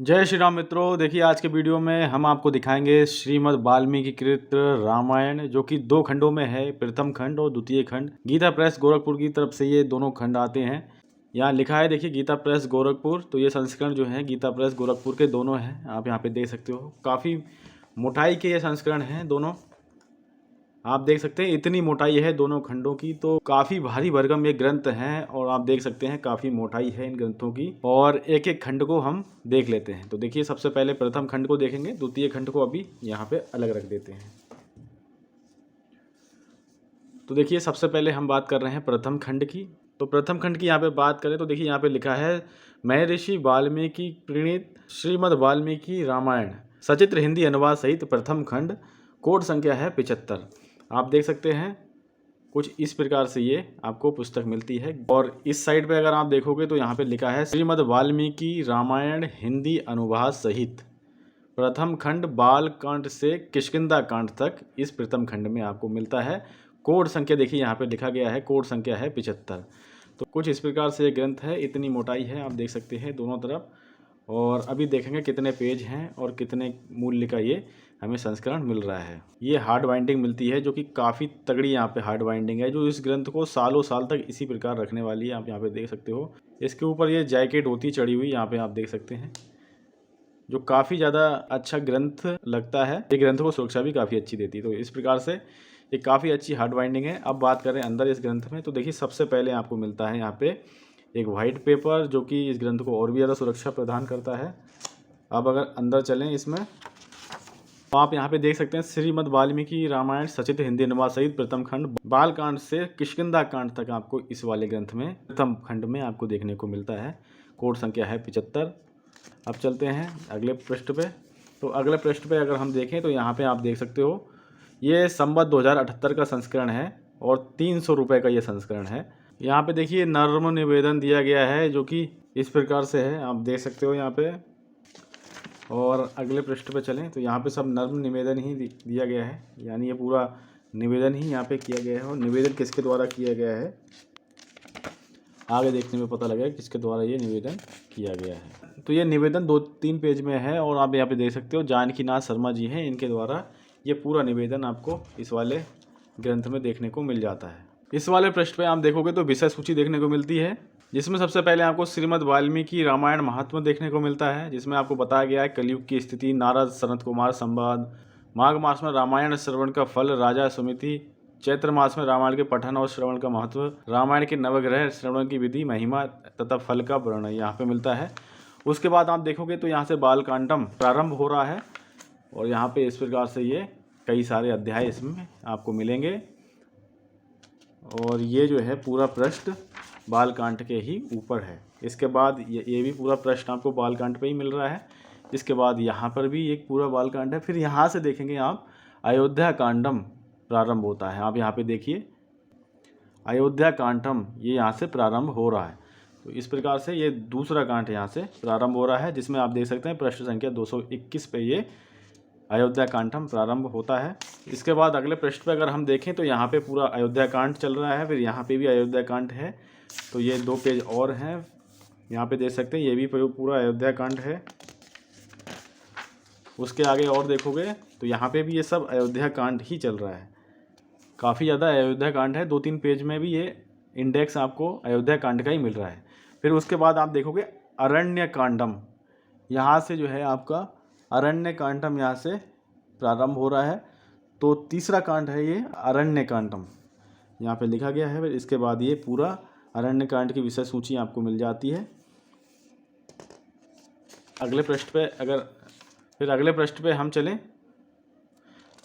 जय श्री राम मित्रों। देखिए आज के वीडियो में हम आपको दिखाएंगे श्रीमद् वाल्मीकि कृत रामायण, जो कि 2 खंडों में है, प्रथम खंड और द्वितीय खंड। गीता प्रेस गोरखपुर की तरफ से ये दोनों खंड आते हैं। यहाँ लिखा है, देखिए गीता प्रेस गोरखपुर। तो ये संस्करण जो है गीता प्रेस गोरखपुर के दोनों हैं, आप यहाँ पे देख सकते हो। काफ़ी मोटाई के ये संस्करण हैं दोनों, आप देख सकते हैं इतनी मोटाई है दोनों खंडों की। तो काफ़ी भारी भरकम ये ग्रंथ हैं और आप देख सकते हैं काफ़ी मोटाई है इन ग्रंथों की। और एक एक खंड को हम देख लेते हैं। तो देखिए सबसे पहले प्रथम खंड को देखेंगे, द्वितीय खंड को अभी यहाँ पे अलग रख देते हैं। तो देखिए सबसे पहले हम बात कर रहे हैं प्रथम खंड की। तो प्रथम खंड की यहाँ पे बात करें तो देखिए यहाँ पे लिखा है, महर्षि वाल्मीकि प्रणीत श्रीमद् वाल्मीकि रामायण सचित्र हिंदी अनुवाद सहित प्रथम खंड, कोड संख्या है 75। आप देख सकते हैं कुछ इस प्रकार से ये आपको पुस्तक मिलती है। और इस साइड पे अगर आप देखोगे तो यहाँ पे लिखा है, श्रीमद् वाल्मीकि रामायण हिंदी अनुवाद सहित प्रथम खंड बाल कांड से किष्किंधा कांड तक इस प्रथम खंड में आपको मिलता है। कोड संख्या देखिए यहाँ पे लिखा गया है, कोड संख्या है 75। तो कुछ इस प्रकार से ये ग्रंथ है, इतनी मोटाई है, आप देख सकते हैं दोनों तरफ। और अभी देखेंगे कितने पेज हैं और कितने मूल्य का ये हमें संस्करण मिल रहा है। ये हार्ड बाइंडिंग मिलती है, जो कि काफ़ी तगड़ी यहाँ पे हार्ड बाइंडिंग है, जो इस ग्रंथ को सालों साल तक इसी प्रकार रखने वाली है। आप यहाँ पे देख सकते हो, इसके ऊपर ये जैकेट होती चढ़ी हुई, यहाँ पे आप देख सकते हैं, जो काफ़ी ज़्यादा अच्छा ग्रंथ लगता है। ये ग्रंथ को सुरक्षा भी काफ़ी अच्छी देती है। तो इस प्रकार से ये काफ़ी अच्छी हार्ड बाइंडिंग है। अब बात करें अंदर इस ग्रंथ में, तो देखिए सबसे पहले आपको मिलता है यहाँ पे एक वाइट पेपर, जो कि इस ग्रंथ को और भी ज़्यादा सुरक्षा प्रदान करता है। अब अगर अंदर चलें इसमें, तो आप यहाँ पे देख सकते हैं, श्रीमद् वाल्मीकि रामायण सचित्र हिंदी अनुवाद सहित प्रथम खंड बाल कांड से किष्किंधा कांड तक आपको इस वाले ग्रंथ में प्रथम खंड में आपको देखने को मिलता है। कोड संख्या है 75। अब चलते हैं अगले पृष्ठ पे। तो अगले पृष्ठ पे अगर हम देखें तो यहाँ पे आप देख सकते हो, ये संवत 2078 का संस्करण है और 300 रुपये का ये संस्करण है। यहाँ पे देखिए नर्म निवेदन दिया गया है, जो कि इस प्रकार से है, आप देख सकते हो यहाँ पे। और अगले पृष्ठ पे चलें तो यहाँ पे सब नर्म निवेदन ही दिया गया है, यानी ये पूरा निवेदन ही यहाँ पे किया गया है। और निवेदन किसके द्वारा किया गया है, आगे देखने में पता लगेगा किसके द्वारा ये निवेदन किया गया है। तो ये निवेदन 2-3 पेज में है और आप यहाँ पे देख सकते हो जानकीनाथ शर्मा जी हैं, इनके द्वारा ये पूरा निवेदन आपको इस वाले ग्रंथ में देखने को मिल जाता है। इस वाले पृष्ठ पे आप देखोगे तो विषय सूची देखने को मिलती है, जिसमें सबसे पहले आपको श्रीमद् वाल्मीकि रामायण महात्म्य देखने को मिलता है, जिसमें आपको बताया गया है कलयुग की स्थिति, नारद सनत कुमार संवाद, माघ मास में रामायण श्रवण का फल, राजा सुमिति, चैत्र मास में रामायण के पठन और श्रवण का महत्व, रामायण के नवग्रह श्रवण की विधि, महिमा तथा फल का वर्णन यहाँ पे मिलता है। उसके बाद आप देखोगे तो यहाँ से बालकांडम प्रारंभ हो रहा है और यहाँ पे इस प्रकार से ये कई सारे अध्याय इसमें आपको मिलेंगे। और ये जो है पूरा पृष्ठ बालकांड के ही ऊपर है। इसके बाद ये भी पूरा पृष्ठ आपको बालकांड पे ही मिल रहा है। इसके बाद यहाँ पर भी एक पूरा बालकांड है। फिर यहाँ से देखेंगे आप, अयोध्या कांडम प्रारंभ होता है। आप यहाँ पे देखिए, अयोध्या कांडम ये यहाँ से प्रारंभ हो रहा है। तो इस प्रकार से ये दूसरा कांड यहाँ से प्रारंभ हो रहा है, जिसमें आप देख सकते हैं पृष्ठ संख्या 221 पे ये अयोध्या कांडम प्रारंभ होता है। इसके बाद अगले पृष्ठ पे अगर हम देखें तो यहाँ पे पूरा अयोध्या कांड चल रहा है, फिर यहाँ पे भी अयोध्या कांड है। तो ये 2 पेज और हैं, यहाँ पे देख सकते हैं, ये भी पूरा अयोध्या कांड है। उसके आगे और देखोगे तो यहाँ पे भी ये सब अयोध्या कांड ही चल रहा है, काफ़ी ज़्यादा अयोध्या कांड है। 2-3 पेज में भी ये इंडेक्स आपको अयोध्या कांड का ही मिल रहा है। फिर उसके बाद आप देखोगे अरण्य कांडम, यहाँ से जो है आपका अरण्य कांडम यहाँ से प्रारंभ हो रहा है। तो तीसरा कांड है ये अरण्य कांडम, यहाँ पे लिखा गया है। फिर इसके बाद ये पूरा अरण्य कांड की विषय सूची आपको मिल जाती है। अगले पृष्ठ पे अगले पृष्ठ पे हम चलें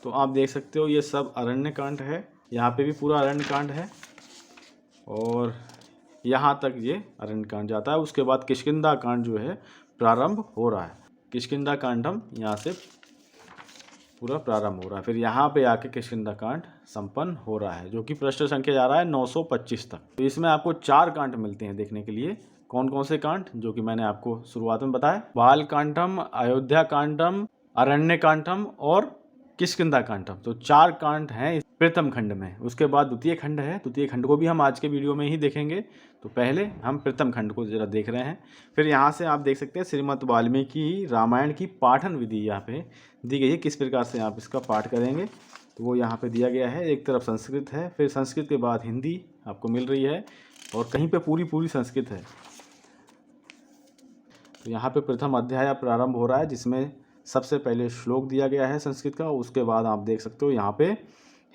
तो आप देख सकते हो ये सब अरण्य कांड है, यहाँ पे भी पूरा अरण्य कांड है और यहाँ तक ये अरण्य कांड जाता है। उसके बाद किष्किंधा कांड जो है प्रारंभ हो रहा है, किष्किंधा कांडम यहाँ से पूरा प्रारंभ हो रहा है। फिर यहाँ पे आके किष्किंधा कांड संपन्न हो रहा है, जो कि पृष्ठ संख्या जा रहा है 925 तक। तो इसमें आपको 4 कांड मिलते हैं देखने के लिए। कौन कौन से कांड, जो कि मैंने आपको शुरुआत में बताया, बाल कांडम, अयोध्या कांडम, अरण्य कांडम और किष्किंधा कांड। तो 4 कांड हैं प्रथम खंड में। उसके बाद द्वितीय खंड है, द्वितीय खंड को भी हम आज के वीडियो में ही देखेंगे। तो पहले हम प्रथम खंड को जरा देख रहे हैं। फिर यहाँ से आप देख सकते हैं श्रीमद् वाल्मीकि रामायण की पाठन विधि यहाँ पे दी गई है, किस प्रकार से आप इसका पाठ करेंगे। तो वो यहाँ पे दिया गया है। एक तरफ संस्कृत है, फिर संस्कृत के बाद हिंदी आपको मिल रही है, और कहीं पे पूरी संस्कृत है। तो यहाँ पे प्रथम अध्याय प्रारंभ हो रहा है, जिसमें सबसे पहले श्लोक दिया गया है संस्कृत का। उसके बाद आप देख सकते हो यहाँ पे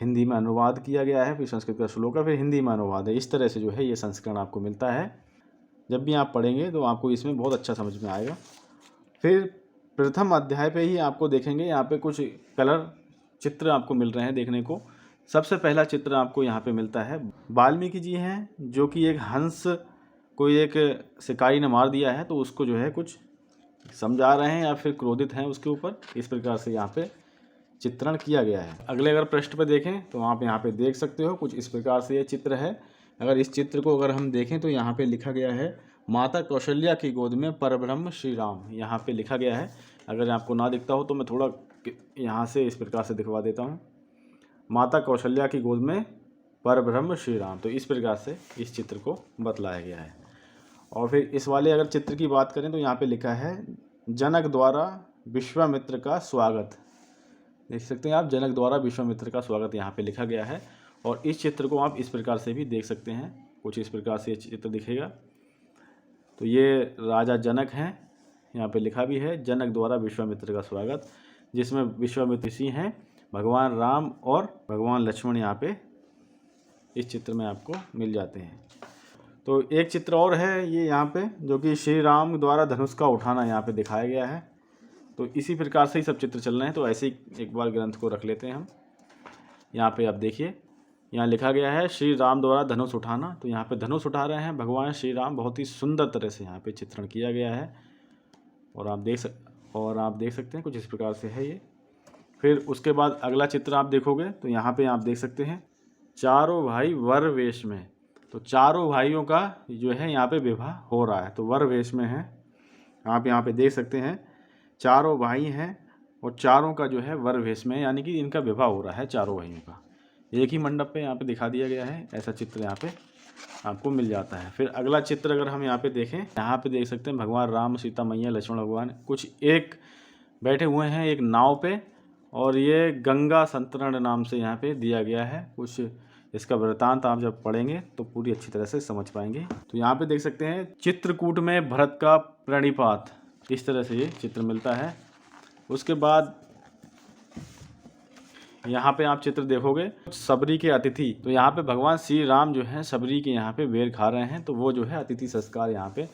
हिंदी में अनुवाद किया गया है, फिर संस्कृत का श्लोक है, फिर हिंदी में अनुवाद है। इस तरह से जो है ये संस्करण आपको मिलता है। जब भी आप पढ़ेंगे तो आपको इसमें बहुत अच्छा समझ में आएगा। फिर प्रथम अध्याय पे ही आपको देखेंगे, यहाँ पे कुछ कलर चित्र आपको मिल रहे हैं देखने को। सबसे पहला चित्र आपको यहाँ पे मिलता है, वाल्मीकि जी हैं जो कि एक हंस को एक शिकारी ने मार दिया है, तो उसको जो है कुछ समझा रहे हैं या फिर क्रोधित हैं उसके ऊपर। इस प्रकार से यहाँ पे चित्रण किया गया है। अगले अगर पृष्ठ पे देखें तो आप यहाँ पे देख सकते हो कुछ इस प्रकार से ये चित्र है। अगर इस चित्र को अगर हम देखें तो यहाँ पे लिखा गया है, माता कौशल्या की गोद में परब्रह्म श्री राम, यहाँ पे लिखा गया है। अगर आपको ना दिखता हो तो मैं थोड़ा यहाँ से इस प्रकार से दिखवा देता हूँ, माता कौशल्या की गोद में परब्रह्म श्री राम। तो इस प्रकार से इस चित्र को बतलाया गया है। और फिर इस वाले अगर चित्र की बात करें तो यहाँ पे लिखा है, जनक द्वारा विश्वामित्र का स्वागत। देख सकते हैं आप, जनक द्वारा विश्वामित्र का स्वागत यहाँ पे लिखा गया है। और इस चित्र को आप इस प्रकार से भी देख सकते हैं, कुछ इस प्रकार से चित्र दिखेगा। तो ये राजा जनक हैं, यहाँ पे लिखा भी है जनक द्वारा विश्वामित्र का स्वागत, जिसमें विश्वामित्र ऋषि हैं, भगवान राम और भगवान लक्ष्मण यहाँ पे इस चित्र में आपको मिल जाते हैं। तो एक चित्र और है ये यहाँ पे, जो कि श्री राम द्वारा धनुष का उठाना यहाँ पे दिखाया गया है। तो इसी प्रकार से ही सब चित्र चल रहे हैं। तो ऐसे ही एक बार ग्रंथ को रख लेते हैं हम। यहाँ पे आप देखिए, यहाँ लिखा गया है श्री राम द्वारा धनुष उठाना। तो यहाँ पे धनुष उठा रहे हैं भगवान श्री राम, बहुत ही सुंदर तरह से यहाँ पे चित्रण किया गया है। और आप देख सकते हैं कुछ इस प्रकार से है ये। फिर उसके बाद अगला चित्र आप देखोगे तो यहाँ पे आप देख सकते हैं, चारों भाई वर वेश में। तो चारों भाइयों का जो है यहाँ पे विवाह हो रहा है, तो वर वेश में है। आप यहाँ पे देख सकते हैं चारों भाई हैं और चारों का जो है वर वेश में, यानी कि इनका विवाह हो रहा है चारों भाइयों का। एक ही मंडप पे यहाँ पे दिखा दिया गया है, ऐसा चित्र यहाँ पे आपको मिल जाता है। फिर अगला चित्र अगर हम यहाँ पे देखें, यहाँ पे देख सकते हैं भगवान राम, सीता मैया, लक्ष्मण भगवान कुछ एक बैठे हुए हैं एक नाव पे, और ये गंगा संतरण नाम से यहाँ पे दिया गया है। कुछ इसका वृतांत आप जब पढ़ेंगे तो पूरी अच्छी तरह से समझ पाएंगे। तो यहाँ पे देख सकते हैं चित्रकूट में भरत का प्रणिपात, इस तरह से ये चित्र मिलता है। उसके बाद यहाँ पे आप चित्र देखोगे सबरी के अतिथि। तो यहाँ पे भगवान श्री राम जो है सबरी के यहाँ पे बेर खा रहे हैं, तो वो जो है अतिथि संस्कार यहाँ पे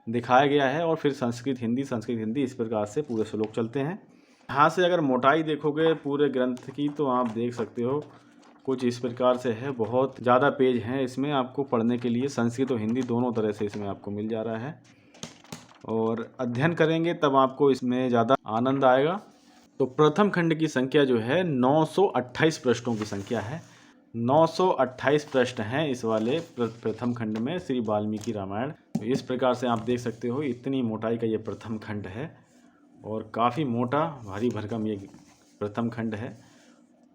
दिखाया गया है। और फिर संस्कृत हिंदी इस प्रकार से पूरे श्लोक चलते हैं। यहाँ से अगर मोटाई देखोगे पूरे ग्रंथ की तो आप देख सकते हो कुछ इस प्रकार से है। बहुत ज़्यादा पेज हैं इसमें आपको पढ़ने के लिए, संस्कृत और हिंदी दोनों तरह से इसमें आपको मिल जा रहा है। और अध्ययन करेंगे तब आपको इसमें ज़्यादा आनंद आएगा। तो प्रथम खंड की संख्या जो है 928 पृष्ठों की संख्या है। 928 पृष्ठ हैं इस वाले प्रथम खंड में श्री वाल्मीकि रामायण। तो इस प्रकार से आप देख सकते हो इतनी मोटाई का ये प्रथम खंड है, और काफ़ी मोटा भारी भरकम ये प्रथम खंड है।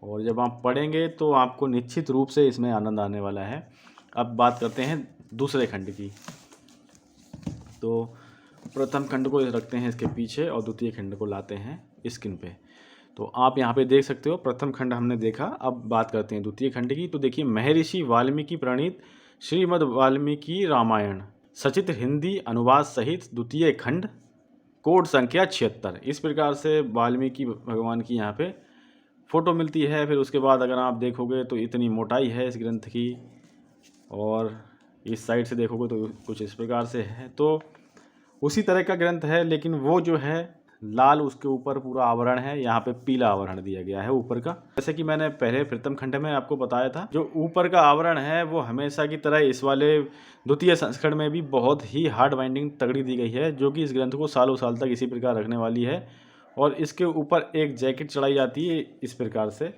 और जब आप पढ़ेंगे तो आपको निश्चित रूप से इसमें आनंद आने वाला है। अब बात करते हैं दूसरे खंड की। तो प्रथम खंड को रखते हैं इसके पीछे और द्वितीय खंड को लाते हैं स्क्रीन पे। तो आप यहाँ पे देख सकते हो प्रथम खंड हमने देखा। अब बात करते हैं द्वितीय खंड की। तो देखिए, महर्षि वाल्मीकि प्रणीत श्रीमद् वाल्मीकि रामायण सचित्र हिंदी अनुवाद सहित द्वितीय खंड, कोड संख्या 76। इस प्रकार से वाल्मीकि भगवान की यहाँ पे फ़ोटो मिलती है। फिर उसके बाद अगर आप देखोगे तो इतनी मोटाई है इस ग्रंथ की, और इस साइड से देखोगे तो कुछ इस प्रकार से है। तो उसी तरह का ग्रंथ है, लेकिन वो जो है लाल उसके ऊपर पूरा आवरण है, यहाँ पे पीला आवरण दिया गया है ऊपर का। जैसे कि मैंने पहले प्रथम खंड में आपको बताया था, जो ऊपर का आवरण है वो हमेशा की तरह इस वाले द्वितीय संस्करण में भी बहुत ही हार्ड बाइंडिंग तगड़ी दी गई है, जो कि इस ग्रंथ को सालों साल तक इसी प्रकार रखने वाली है। और इसके ऊपर एक जैकेट चढ़ाई जाती है इस प्रकार से,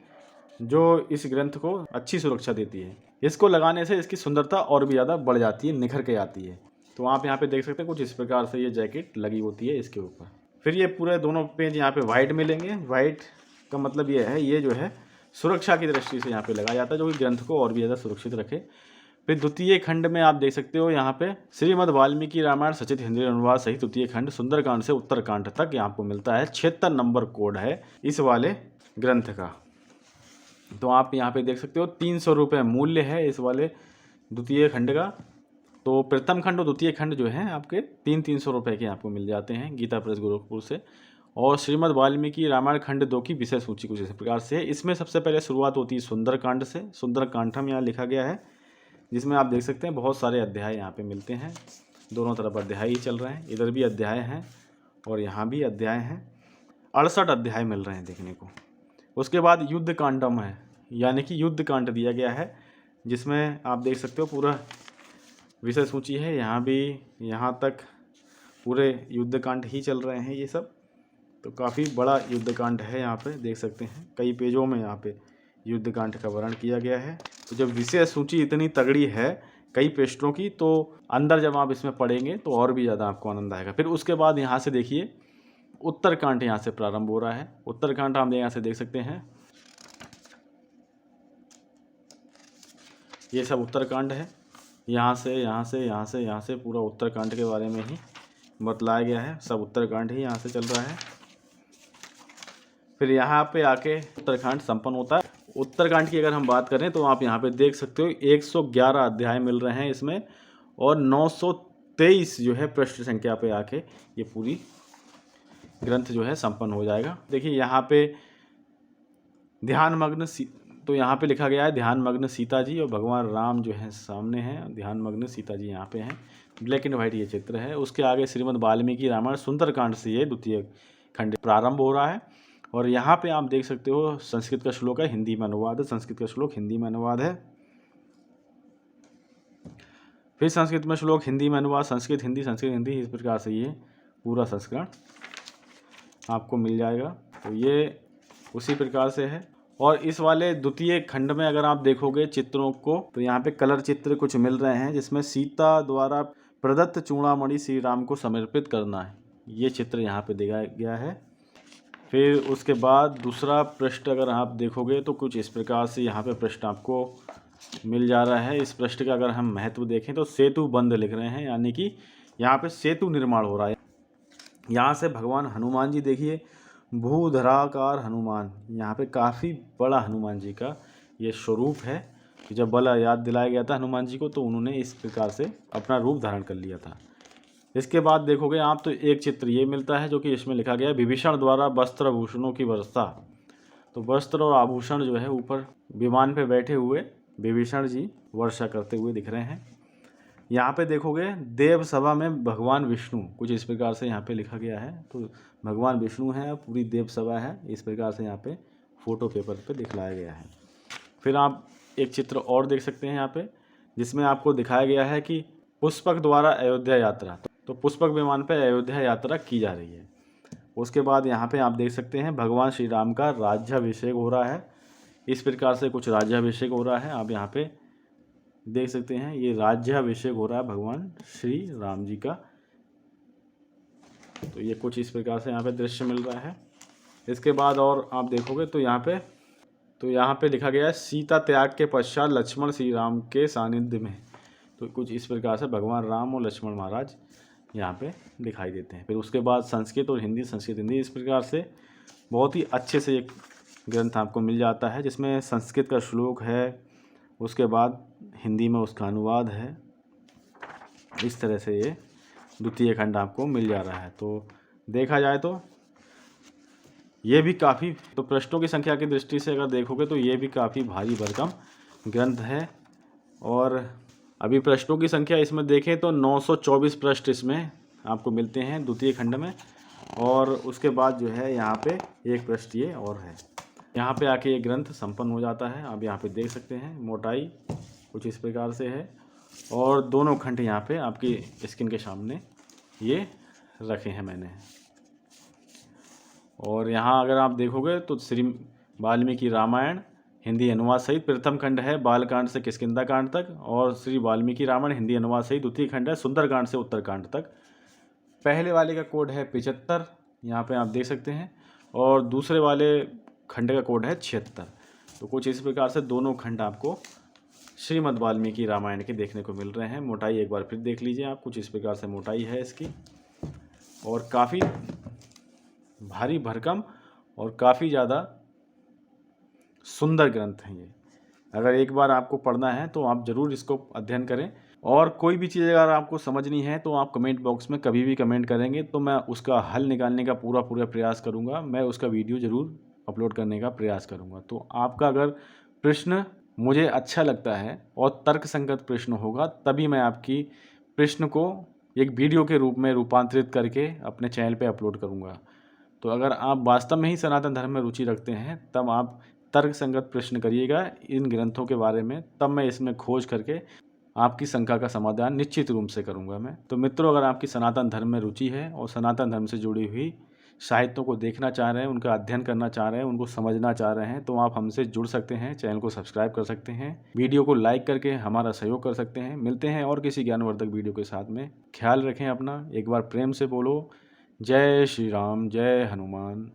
जो इस ग्रंथ को अच्छी सुरक्षा देती है। इसको लगाने से इसकी सुंदरता और भी ज़्यादा बढ़ जाती है, निखर के आती है। तो आप यहाँ पे देख सकते हैं कुछ इस प्रकार से ये जैकेट लगी होती है इसके ऊपर। फिर ये पूरे दोनों पेज यहाँ पे वाइट मिलेंगे, वाइट का मतलब ये है, ये जो है सुरक्षा की दृष्टि से यहाँ पे लगाया जाता है, जो कि ग्रंथ को और भी ज़्यादा सुरक्षित रखे। फिर द्वितीय खंड में आप देख सकते हो यहाँ पे श्रीमद् वाल्मीकि रामायण सचित हिंदी अनुवाद सहित द्वितीय खंड सुंदरकांड से उत्तरकांड तक यहाँ आपको मिलता है। 76 नंबर कोड है इस वाले ग्रंथ का। तो आप यहाँ पे देख सकते हो 300 रुपये मूल्य है इस वाले द्वितीय खंड का। तो प्रथम खंड और द्वितीय खंड जो है आपके 300 रुपये के आपको मिल जाते हैं गीता प्रेस गोरखपुर से। और श्रीमद् वाल्मीकि रामायण खंड 2 की विषय सूची कुछ इस प्रकार से है। इसमें सबसे पहले शुरुआत होती है सुंदरकांड से। सुंदरकांडम यहाँ लिखा गया है, जिसमें आप देख सकते हैं बहुत सारे अध्याय यहाँ पे मिलते हैं। दोनों तरफ अध्याय ही चल रहे हैं, इधर भी अध्याय हैं और यहाँ भी अध्याय हैं। 68 अध्याय मिल रहे हैं देखने को। उसके बाद युद्ध कांडम है, यानी कि युद्ध कांड दिया गया है, जिसमें आप देख सकते हो पूरा विषय सूची है। यहाँ भी यहाँ तक पूरे युद्ध कांड ही चल रहे हैं ये सब। तो काफ़ी बड़ा युद्ध कांड है, यहाँ पे देख सकते हैं कई पेजों में यहाँ पे युद्ध कांड का वर्णन किया गया है। तो जब विषय सूची इतनी तगड़ी है कई पृष्ठों की, तो अंदर जब आप इसमें पढ़ेंगे तो और भी ज़्यादा आपको आनंद आएगा। फिर उसके बाद यहाँ से देखिए उत्तरकांड यहाँ से प्रारंभ हो रहा है। उत्तरकांड हम यहाँ से देख सकते हैं, ये सब उत्तरकांड है। यहाँ से पूरा उत्तरकांड के बारे में ही बतलाया गया है। सब उत्तरकांड ही यहाँ से चल रहा है। फिर यहाँ पे आके उत्तरकांड संपन्न होता है। उत्तरकांड की अगर हम बात करें तो आप यहाँ पे देख सकते हो 111 अध्याय मिल रहे हैं इसमें, और 923 जो है पृष्ठ संख्या पे आके ये पूरी ग्रंथ जो है संपन्न हो जाएगा। देखिए यहाँ पे ध्यानमग्न तो यहाँ पे लिखा गया है ध्यानमग्न सीता जी, और भगवान राम जो है सामने हैं, ध्यानमग्न सीता जी यहाँ पे हैं। ब्लैक एंड वाइट ये चित्र है। उसके आगे श्रीमद् वाल्मीकि रामायण सुंदरकांड से ये द्वितीय खंड प्रारंभ हो रहा है। और यहाँ पे आप देख सकते हो संस्कृत का श्लोक है, हिंदी में अनुवाद है। संस्कृत का श्लोक हिंदी में अनुवाद है, फिर संस्कृत में श्लोक हिंदी में अनुवाद, संस्कृत हिंदी, इस प्रकार से ये पूरा संस्करण आपको मिल जाएगा। तो ये उसी प्रकार से है। और इस वाले द्वितीय खंड में अगर आप देखोगे चित्रों को, तो यहाँ पे कलर चित्र कुछ मिल रहे हैं, जिसमें सीता द्वारा प्रदत्त चूड़ामणि श्री राम को समर्पित करना है, ये चित्र यहाँ पे दिखाया गया है। फिर उसके बाद दूसरा पृष्ठ अगर आप देखोगे तो कुछ इस प्रकार से यहाँ पे पृष्ठ आपको मिल जा रहा है। इस पृष्ठ का अगर हम महत्व देखें तो सेतु बंध लिख रहे हैं, यानी कि यहाँ पे सेतु निर्माण हो रहा है। यहाँ से भगवान हनुमान जी देखिए, भूधराकार हनुमान, यहाँ पे काफ़ी बड़ा हनुमान जी का ये स्वरूप है। जब बल याद दिलाया गया था हनुमान जी को, तो उन्होंने इस प्रकार से अपना रूप धारण कर लिया था। इसके बाद देखोगे आप तो एक चित्र ये मिलता है, जो कि इसमें लिखा गया है विभीषण द्वारा वस्त्र आभूषणों की वर्षा। तो वस्त्र और आभूषण जो है ऊपर विमान पे बैठे हुए विभीषण जी वर्षा करते हुए दिख रहे हैं। यहाँ पे देखोगे देव सभा में भगवान विष्णु, कुछ इस प्रकार से यहाँ पे लिखा गया है। तो भगवान विष्णु है, पूरी देव सभा है, इस प्रकार से यहाँ पे फोटो पेपर पे दिखलाया गया है। फिर आप एक चित्र और देख सकते हैं यहाँ पे, जिसमें आपको दिखाया गया है कि पुष्पक द्वारा अयोध्या यात्रा। तो पुष्पक विमान पे अयोध्या यात्रा की जा रही है। उसके बाद यहाँ पे आप देख सकते हैं भगवान श्री राम का राज्याभिषेक हो रहा है। इस प्रकार से कुछ राज्याभिषेक हो रहा है, आप यहाँ पे देख सकते हैं, ये राज्याभिषेक हो रहा है भगवान श्री राम जी का। तो ये कुछ इस प्रकार से यहाँ पे दृश्य मिल रहा है। इसके बाद और आप देखोगे तो यहाँ पे लिखा गया है सीता त्याग के पश्चात लक्ष्मण श्री राम के सानिध्य में। तो कुछ इस प्रकार से भगवान राम और लक्ष्मण महाराज यहाँ पे दिखाई देते हैं। फिर उसके बाद संस्कृत और हिंदी, संस्कृत हिंदी, इस प्रकार से बहुत ही अच्छे से एक ग्रंथ आपको मिल जाता है, जिसमें संस्कृत का श्लोक है, उसके बाद हिंदी में उसका अनुवाद है। इस तरह से ये द्वितीय खंड आपको मिल जा रहा है। तो देखा जाए तो ये भी काफ़ी, तो पृष्ठों की संख्या की दृष्टि से अगर देखोगे तो ये भी काफ़ी भारी भरकम ग्रंथ है। और अभी पृष्ठों की संख्या इसमें देखें तो 924 पृष्ठ इसमें आपको मिलते हैं द्वितीय खंड में। और उसके बाद जो है यहाँ पे एक पृष्ठ ये और है, यहाँ पे आके ये ग्रंथ संपन्न हो जाता है। आप यहाँ पे देख सकते हैं मोटाई कुछ इस प्रकार से है, और दोनों खंड यहाँ पे आपकी स्क्रीन के सामने ये रखे हैं मैंने। और यहाँ अगर आप देखोगे तो श्री वाल्मीकि रामायण हिंदी अनुवाद सहित प्रथम खंड है बालकांड से किष्किंधा कांड तक, और श्री वाल्मीकि रामायण हिंदी अनुवाद सहित द्वितीय खंड है सुंदरकांड से उत्तरकांड तक। पहले वाले का कोड है 75, यहाँ पे आप देख सकते हैं, और दूसरे वाले खंड का कोड है 76। तो कुछ इस प्रकार से दोनों खंड आपको श्रीमद् वाल्मीकि रामायण के देखने को मिल रहे हैं। मोटाई एक बार फिर देख लीजिए आप, कुछ इस प्रकार से मोटाई है इसकी, और काफ़ी भारी भरकम और काफ़ी ज़्यादा सुंदर ग्रंथ हैं ये। अगर एक बार आपको पढ़ना है तो आप ज़रूर इसको अध्ययन करें। और कोई भी चीज़ अगर आपको समझनी है तो आप कमेंट बॉक्स में कभी भी कमेंट करेंगे तो मैं उसका हल निकालने का पूरा प्रयास करूँगा। मैं उसका वीडियो ज़रूर अपलोड करने का प्रयास करूँगा। तो आपका अगर प्रश्न मुझे अच्छा लगता है और तर्कसंगत प्रश्न होगा, तभी मैं आपकी प्रश्न को एक वीडियो के रूप में रूपांतरित करके अपने चैनल पे अपलोड करूँगा। तो अगर आप वास्तव में ही सनातन धर्म में रुचि रखते हैं तब आप तर्कसंगत प्रश्न करिएगा इन ग्रंथों के बारे में, तब मैं इसमें खोज करके आपकी शंका का समाधान निश्चित रूप से करूंगा मैं। तो मित्रों, अगर आपकी सनातन धर्म में रुचि है और सनातन धर्म से जुड़ी हुई साहित्यों को देखना चाह रहे हैं, उनका अध्ययन करना चाह रहे हैं, उनको समझना चाह रहे हैं, तो आप हमसे जुड़ सकते हैं, चैनल को सब्सक्राइब कर सकते हैं, वीडियो को लाइक करके हमारा सहयोग कर सकते हैं। मिलते हैं और किसी ज्ञानवर्धक वीडियो के साथ में। ख्याल रखें अपना, एक बार प्रेम से बोलो जय श्री राम, जय हनुमान।